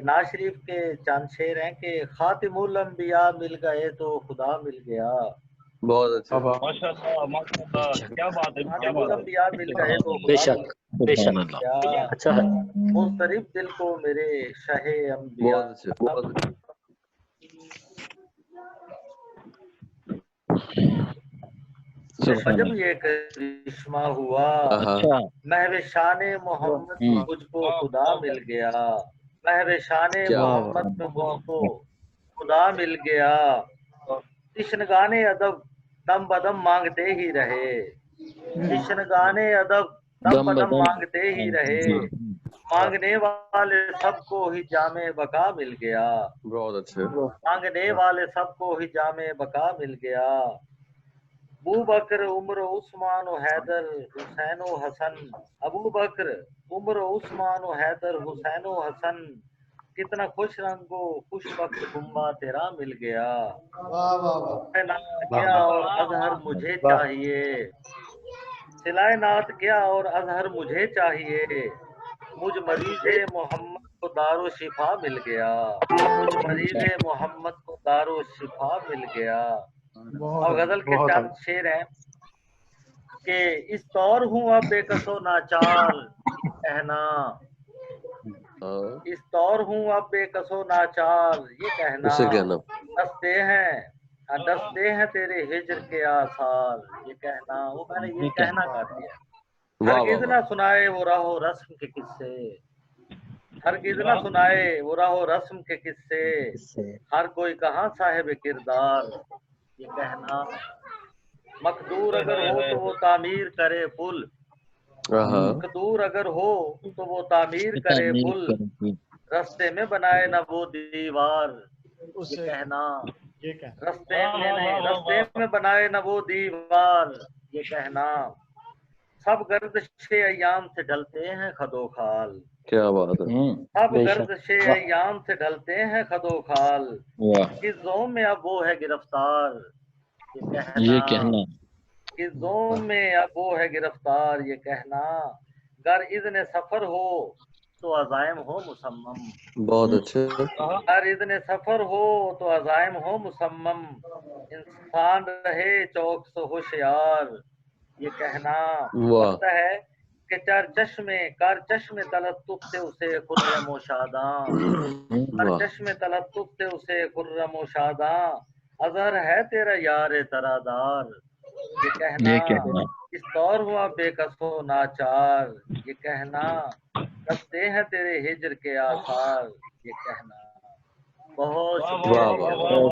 नाज शरीफ के चंद शेर हैं कि खातिमुल अंबिया मिल गए तो खुदा मिल गया। बहुत अच्छे। माशाल्लाह माशाल्लाह, क्या बात है, क्या खातिमुल बात है। अंबिया मिल गए तो खुदा बेशक मिल बेशक गया। अच्छा है। मुस्तरिब दिल को मेरे शहे अंबिया। बहुत अच्छे, बहुत अच्छे। जब ये करिश्मा हुआ अच्छा महवे शाने मोहम्मद मुझको खुदा मिल गया। महवे शाने क्या मोहम्मद में मुझको खुदा मिल गया। कृष्णगाने अदब दम बदम मांगते ही रहे। कृष्णगाने अदब दम बदम मांगते ही रहे। मांगने वाले सबको ही जामे बका मिल गया। बहुत अच्छे। मांगने वाले सबको ही जामे बका मिल गया। अबू बकर उमर उस्मान व हैदर हुसैन व हसन। अबू बकर उमर उस्मान व हैदर हुसैन व हसन। कितना खुश रंगो खुश वक्त कुंबा तेरा मिल गया। क्या और अजहर मुझे चाहिए। सिलाए नात क्या और अजहर मुझे चाहिए। मुझ मरीज़े मोहम्मद को दारो शिफा मिल गया। मुझ मरीज़े मोहम्मद को दारो शिफा मिल गया। और गजल के चंद शेर हैं कि इस तौर हूँ अब बेकसो नाचार ये कहना। इस तौर हूँ अब बेकसो नाचार ये कहना। उसे कहना दस्ते हैं तेरे हिज्र के आसार ये कहना। वो मैंने ये कहना कर दिया। वाह हरगिज़ वाह ना सुनाए वो राहो रस्म के किस्से। हरगिज़ ना सुनाए वो राहो रस्म के किस्से। हर कोई कहाँ साहिब किरदार ये कहना। मकदूर अगर हो तो वो तामीर करे पुल। मकदूर अगर हो तो वो तामीर करे पुल। रास्ते में बनाए ना वो दीवार ये कहना। रास्ते में बनाए ना वो दीवार ये कहना। सब गर्दिशे अय्याम से ढलते हैं खदो खाल। क्या बात है। सब गर्दिशे अय्याम से ढलते हैं खदो खाल। किस ज़ोम में अब वो है गिरफ्तार ये कहना। किस ज़ोम में अब वो है गिरफ्तार ये कहना। गर इज़्न सफर हो तो अज़ाइम हो मुसम्मम। बहुत अच्छे। गर इज़्न सफर हो तो अज़ाइम हो मुसम्मम। इंसान रहे चौकस होशियार ये कहना। लगता है कि कर चश्मे तलत्तुफ से उसे खुर्रम व शादां। कर चश्मे तलत्तुफ से उसे खुर्रम व शादां। अज़हर है तेरा यार तरादार ये कहना। इस दौर हुआ बेकसो नाचार ये कहना। रस्ते हैं तेरे हिज्र के आसार ये कहना। बहुत वाह वाह।